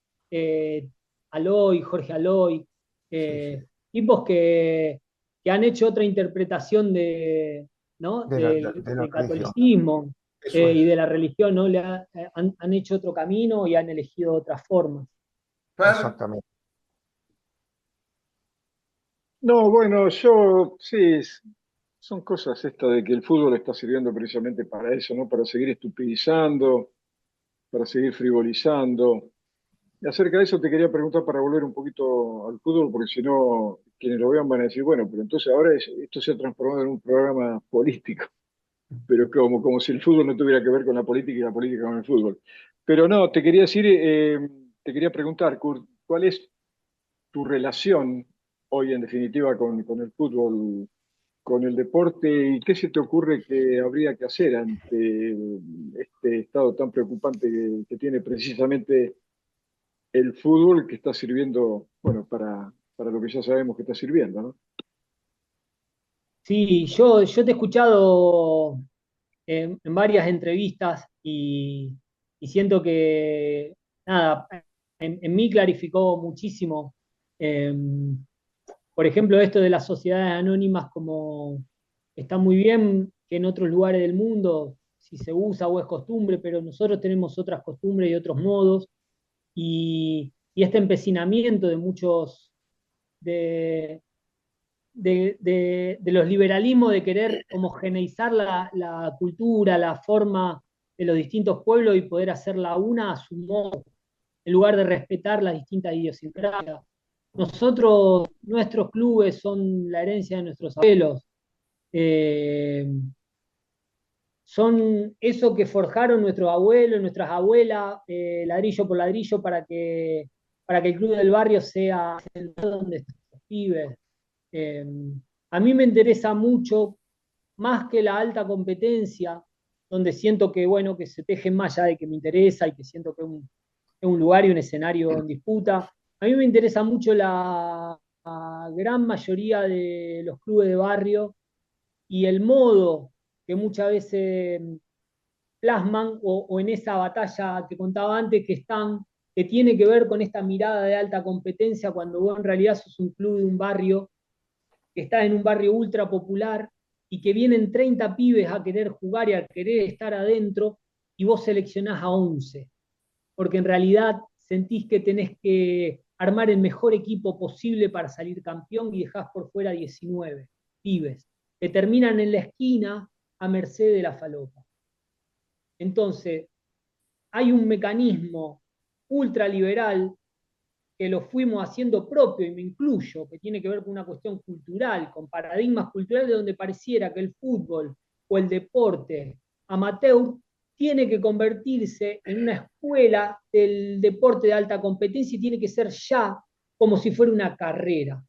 Aloy, Jorge Aloy, Sí, sí. tipos que han hecho otra interpretación ¿no? De la del religión. catolicismo Eso es, y de la religión, ¿no? Han hecho otro camino y han elegido otras formas. exactamente. No, bueno, yo sí, son cosas estas de que el fútbol está sirviendo precisamente para eso, ¿no? Para seguir estupidizando, para seguir frivolizando. Y acerca de eso te quería preguntar para volver un poquito al fútbol, porque si no, quienes lo vean van a decir, bueno, pero entonces ahora esto se ha transformado en un programa político, pero como si el fútbol no tuviera que ver con la política y la política con el fútbol. Pero no, te quería decir, te quería preguntar, Kurt, ¿cuál es tu relación hoy en definitiva con el fútbol, con el deporte, y qué se te ocurre que habría que hacer ante este estado tan preocupante que tiene precisamente el fútbol, que está sirviendo, bueno, para lo que ya sabemos que está sirviendo, ¿no? Sí, yo te he escuchado en varias entrevistas y siento que, nada, en mí clarificó muchísimo. eh, por ejemplo, esto de las sociedades anónimas, como está muy bien que en otros lugares del mundo, si se usa o es costumbre, pero nosotros tenemos otras costumbres y otros modos, y este empecinamiento de muchos, de, de los liberalismos de querer homogeneizar la cultura, la forma de los distintos pueblos y poder hacerla una a su modo, en lugar de respetar las distintas idiosincrasias. Nuestros clubes son la herencia de nuestros abuelos. Eh, Son eso que forjaron nuestros abuelos, nuestras abuelas, ladrillo por ladrillo, para que el club del barrio sea el lugar donde están los pibes. Eh, a mí me interesa mucho, más que la alta competencia, donde siento que, bueno, que se teje más allá de que me interesa y que siento que es un lugar y un escenario en disputa. A mí me interesa mucho la gran mayoría de los clubes de barrio y el modo que muchas veces plasman o en esa batalla que contaba antes que están, que tiene que ver con esta mirada de alta competencia cuando vos en realidad sos un club de un barrio, que está en un barrio ultra popular y que vienen 30 pibes a querer jugar y a querer estar adentro y vos seleccionás a 11, porque en realidad sentís que tenés que armar el mejor equipo posible para salir campeón y dejás por fuera 19 pibes que terminan en la esquina a merced de la falopa. Entonces, hay un mecanismo ultraliberal que lo fuimos haciendo propio, y me incluyo, que tiene que ver con una cuestión cultural, con paradigmas culturales donde pareciera que el fútbol o el deporte amateur tiene que convertirse en una escuela del deporte de alta competencia y tiene que ser ya como si fuera una carrera.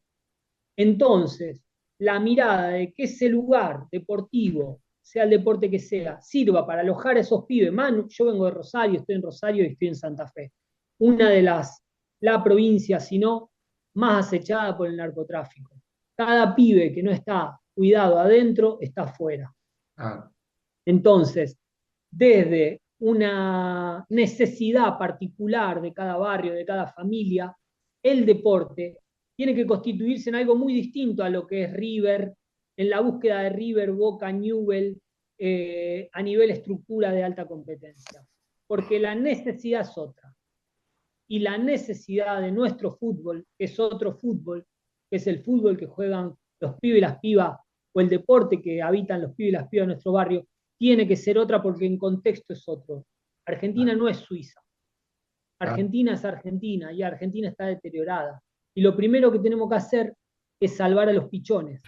Entonces, la mirada de que ese lugar deportivo, sea el deporte que sea, sirva para alojar a esos pibes. Man, yo vengo de Rosario, estoy en Rosario y estoy en Santa Fe. Una de la provincia, si no, más acechada por el narcotráfico. Cada pibe que no está cuidado adentro está afuera. Ah, Entonces, desde una necesidad particular de cada barrio, de cada familia, el deporte tiene que constituirse en algo muy distinto a lo que es River, en la búsqueda de River, Boca, Newell, a nivel estructura de alta competencia. Porque la necesidad es otra. Y la necesidad de nuestro fútbol, que es otro fútbol, que es el fútbol que juegan los pibes y las pibas, o el deporte que habitan los pibes y las pibas de nuestro barrio, tiene que ser otra porque en contexto es otro. Argentina no es Suiza. ah, Argentina es Argentina y Argentina está deteriorada. Y lo primero que tenemos que hacer es salvar a los pichones.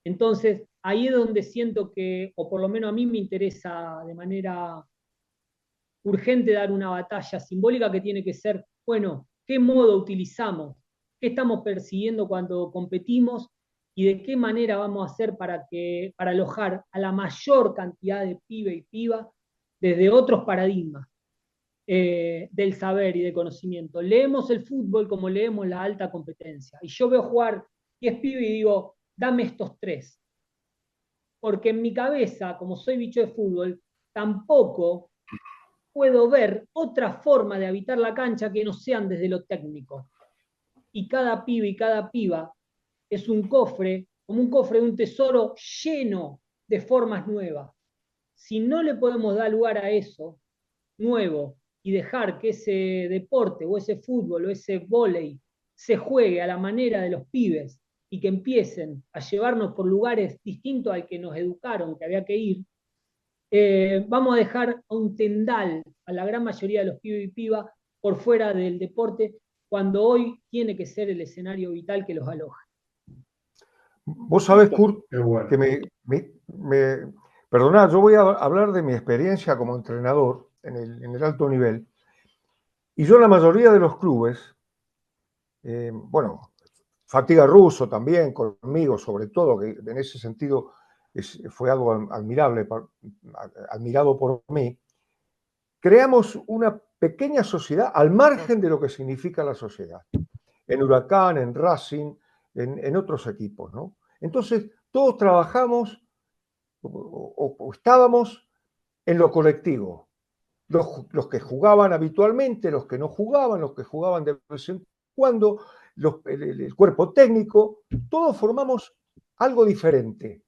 Entonces, ahí es donde siento que, o por lo menos a mí me interesa de manera urgente dar una batalla simbólica que tiene que ser, bueno, ¿qué modo utilizamos? ¿Qué estamos persiguiendo cuando competimos? ¿Y de qué manera vamos a hacer para alojar a la mayor cantidad de pibe y piba desde otros paradigmas del saber y de conocimiento? Leemos el fútbol como leemos la alta competencia. Y yo veo jugar 10 pibes y digo, dame estos 3. Porque en mi cabeza, como soy bicho de fútbol, tampoco puedo ver otra forma de habitar la cancha que no sean desde lo técnico. Y cada pibe y cada piba es un cofre, como un cofre de un tesoro lleno de formas nuevas. Si no le podemos dar lugar a eso nuevo y dejar que ese deporte o ese fútbol o ese vóley se juegue a la manera de los pibes y que empiecen a llevarnos por lugares distintos al que nos educaron que había que ir, vamos a dejar a un tendal a la gran mayoría de los pibes y pibas por fuera del deporte, cuando hoy tiene que ser el escenario vital que los aloja. Vos sabés, Kurt, qué bueno. que perdonad, yo voy a hablar de mi experiencia como entrenador en el alto nivel. Y yo en la mayoría de los clubes, bueno, Fatiga Russo también, conmigo sobre todo, que en ese sentido fue algo admirable, admirado por mí, creamos una pequeña sociedad al margen de lo que significa la sociedad. En Huracán, en Racing, en otros equipos, ¿no? Entonces, todos trabajamos o estábamos en lo colectivo. Los que jugaban habitualmente, los que no jugaban, los que jugaban de vez en cuando, el cuerpo técnico, todos formamos algo diferente,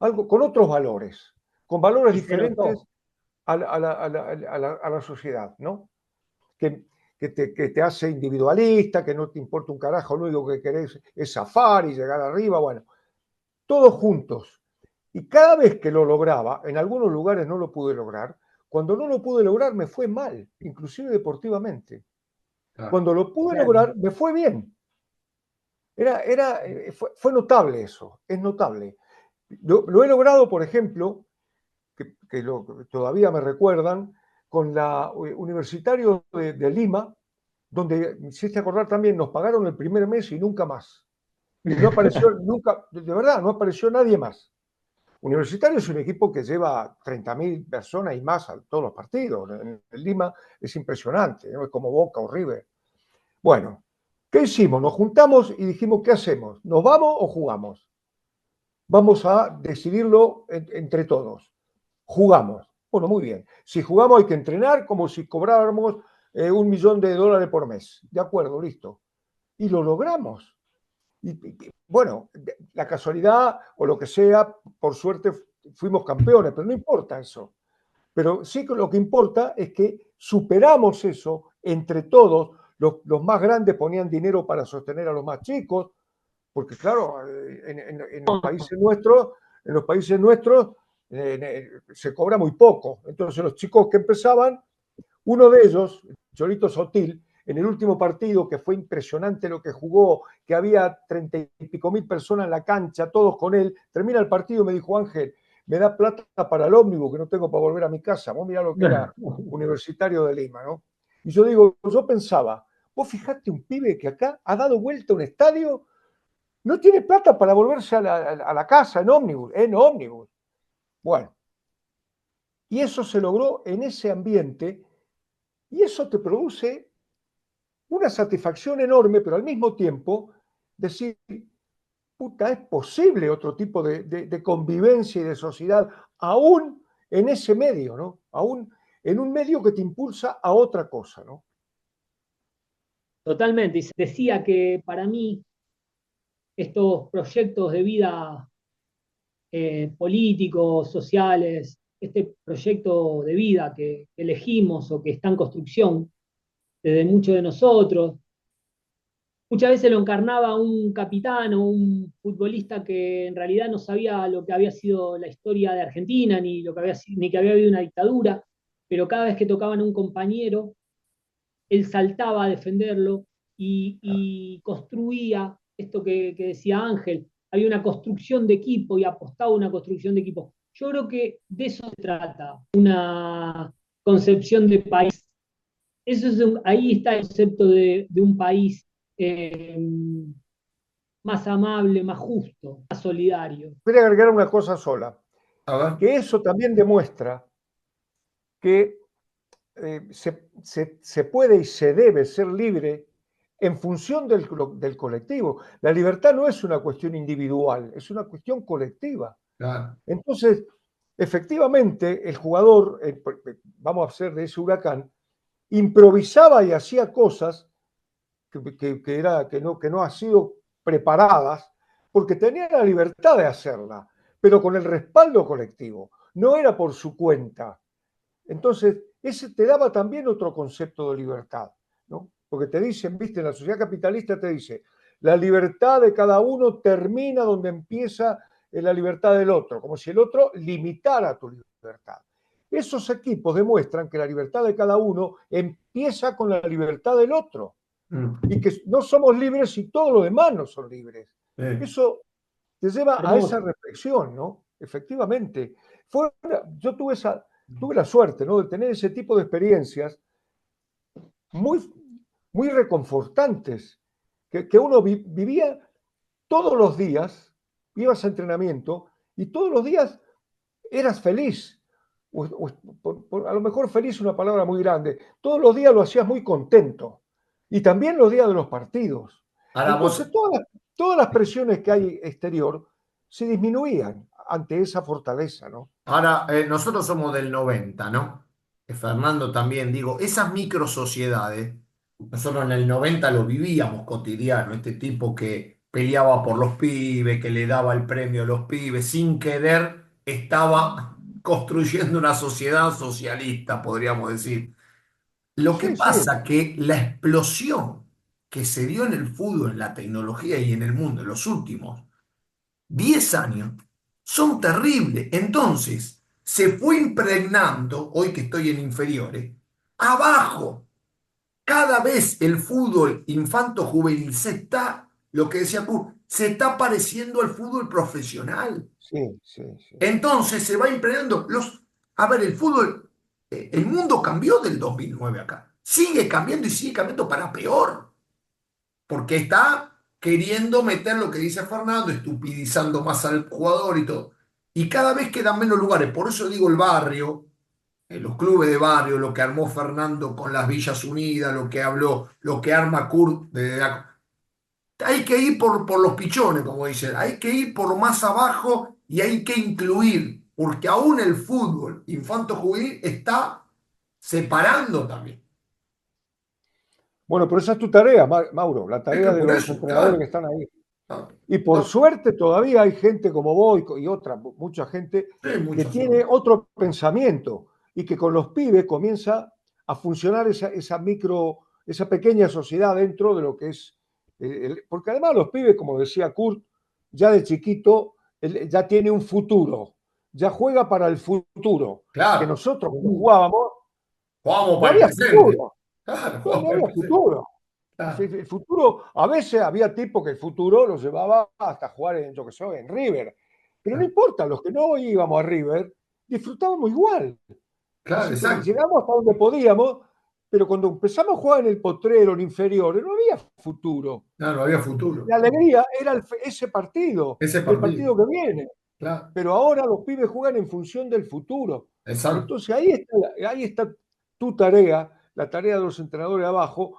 algo con otros valores, con valores diferentes a la sociedad, ¿no? Que te hace individualista, que no te importa un carajo, lo único que querés es zafar y llegar arriba, bueno, todos juntos. Y cada vez que lo lograba, en algunos lugares no lo pude lograr, cuando no lo pude lograr me fue mal, inclusive deportivamente. Claro. Cuando lo pude lograr me fue bien. Fue notable eso, es notable. Lo he logrado, por ejemplo, que todavía me recuerdan, con la Universitario de Lima, donde, me hiciste acordar también, nos pagaron el primer mes y nunca más. Y no apareció nunca, de verdad, no apareció nadie más. Universitario es un equipo que lleva 30.000 personas y más a todos los partidos. En Lima es impresionante, ¿no? Es como Boca o River. Bueno, ¿qué hicimos? Nos juntamos y dijimos, ¿qué hacemos? ¿Nos vamos o jugamos? Vamos a decidirlo entre todos. Jugamos. Bueno, muy bien. Si jugamos hay que entrenar como si cobráramos $1.000.000 por mes. De acuerdo, listo. Y lo logramos. Y bueno, la casualidad o lo que sea, por suerte fuimos campeones, pero no importa eso. Pero sí que lo que importa es que superamos eso entre todos. Los más grandes ponían dinero para sostener a los más chicos, porque claro, en los países nuestros se cobra muy poco. Entonces los chicos que empezaban, uno de ellos, Cholito Sotil, en el último partido, que fue impresionante lo que jugó, que había 30.000 personas en la cancha, todos con él, termina el partido y me dijo, Ángel, me da plata para el ómnibus, que no tengo para volver a mi casa. Vos mirá lo que era Universitario de Lima, ¿no? Y yo digo, yo pensaba, vos fijate un pibe que acá ha dado vuelta a un estadio, no tiene plata para volverse a la casa en ómnibus. Bueno, y eso se logró en ese ambiente, y eso te produce una satisfacción enorme, pero al mismo tiempo decir, puta, es posible otro tipo de convivencia y de sociedad, aún en ese medio, ¿no? Aún en un medio que te impulsa a otra cosa, ¿no? Totalmente. Y se decía que para mí estos proyectos de vida políticos, sociales, este proyecto de vida que elegimos o que está en construcción desde muchos de nosotros, muchas veces lo encarnaba un capitán o un futbolista que en realidad no sabía lo que había sido la historia de Argentina, ni que había habido una dictadura, pero cada vez que tocaban a un compañero, él saltaba a defenderlo y construía esto que decía Ángel, había una construcción de equipo y apostaba a una construcción de equipo. Yo creo que de eso se trata, una concepción de país. Ahí está el concepto de un país más amable, más justo, más solidario. Voy a agregar una cosa sola, A ver. que eso también demuestra que se puede y se debe ser libre en función del colectivo. La libertad no es una cuestión individual, es una cuestión colectiva. Claro. Entonces, efectivamente, el jugador, vamos a hacer de ese Huracán, improvisaba y hacía cosas que no han sido preparadas, porque tenía la libertad de hacerla, pero con el respaldo colectivo, no era por su cuenta. Entonces, ese te daba también otro concepto de libertad, ¿no? Porque te dicen, viste, en la sociedad capitalista te dice, la libertad de cada uno termina donde empieza la libertad del otro, como si el otro limitara tu libertad. Esos equipos demuestran que la libertad de cada uno empieza con la libertad del otro y que no somos libres si todos los demás no son libres. Eso te lleva a esa reflexión, ¿no? Efectivamente. Yo tuve la suerte, ¿no?, de tener ese tipo de experiencias muy, muy reconfortantes, que uno vivía todos los días, ibas a entrenamiento y todos los días eras feliz. A lo mejor feliz es una palabra muy grande. Todos los días lo hacías muy contento. Y también los días de los partidos. Ahora Entonces, todas las presiones que hay exterior se disminuían ante esa fortaleza, ¿no? Ahora, nosotros somos del 90, ¿no? Fernando también, digo, esas micro sociedades, nosotros en el 90 lo vivíamos cotidiano, este tipo que peleaba por los pibes, que le daba el premio a los pibes, sin querer estaba construyendo una sociedad socialista, podríamos decir. Lo que Sí, sí. pasa que la explosión que se dio en el fútbol, en la tecnología y en el mundo en los últimos 10 años son terribles. Entonces, se fue impregnando, hoy que estoy en inferiores, abajo. Cada vez el fútbol infanto-juvenil se está lo que decía Kurt, se está pareciendo al fútbol profesional. Sí, sí, sí. Entonces se va impregnando. A ver, el fútbol, el mundo cambió del 2009 acá. Sigue cambiando y sigue cambiando para peor. Porque está queriendo meter lo que dice Fernando, estupidizando más al jugador y todo. Y cada vez quedan menos lugares. Por eso digo el barrio, los clubes de barrio, lo que armó Fernando con las Villas Unidas, lo que habló, lo que arma Kurt. Hay que ir por los pichones, como dicen. Hay que ir por lo más abajo y hay que incluir. Porque aún el fútbol infanto-juvenil está separando también. Bueno, pero esa es tu tarea, Mauro, la Es tarea que de por los eso, entrenadores claro. que están ahí. Claro. Y por suerte todavía hay gente como vos y otra, mucha gente Sí, que muchos tiene no. otro pensamiento y que con los pibes comienza a funcionar esa pequeña sociedad dentro de lo que es. Porque además los pibes, como decía Kurt, ya de chiquito, ya tiene un futuro, ya juega para el futuro. Que Claro. nosotros cuando jugábamos, Jugamos no para el había presente. futuro. Claro, No, jugamos no para el había presente. futuro. Claro. El futuro, a veces había tipos que el futuro los llevaba hasta jugar en, yo que sé, en River. Pero no Claro, importa, los que no íbamos a River, disfrutábamos igual. claro, exacto. Llegamos hasta donde podíamos, pero cuando empezamos a jugar en el Potrero, en inferiores, no había futuro. Claro, había futuro. La alegría era ese partido Ese y el partido. partido que viene. Claro, Pero ahora los pibes juegan en función del futuro. exacto. Entonces ahí está tu tarea, la tarea de los entrenadores abajo,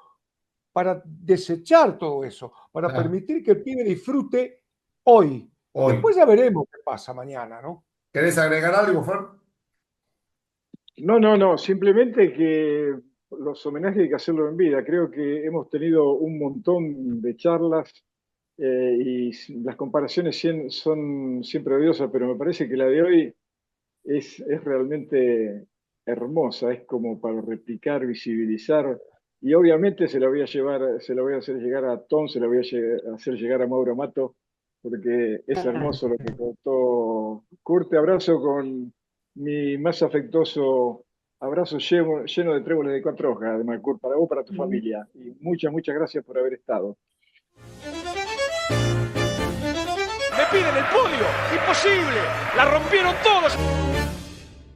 para desechar todo eso, para Claro. permitir que el pibe disfrute hoy. Hoy. Después ya veremos qué pasa mañana, ¿no? ¿Querés agregar algo, Fer? No, simplemente que los homenajes hay que hacerlo en vida. Creo que hemos tenido un montón de charlas y las comparaciones son siempre odiosas, pero me parece que la de hoy es realmente hermosa, es como para replicar, visibilizar, y obviamente se la voy a hacer llegar a Tom, se la voy a hacer llegar a Mauro Mato, porque es hermoso lo que contó Kurt. Te abrazo con mi más afectuoso abrazo lleno de tréboles de 4 hojas, además, Kurt, para vos, para tu familia, y muchas gracias por haber estado. Me piden el podio. Imposible. La rompieron todos.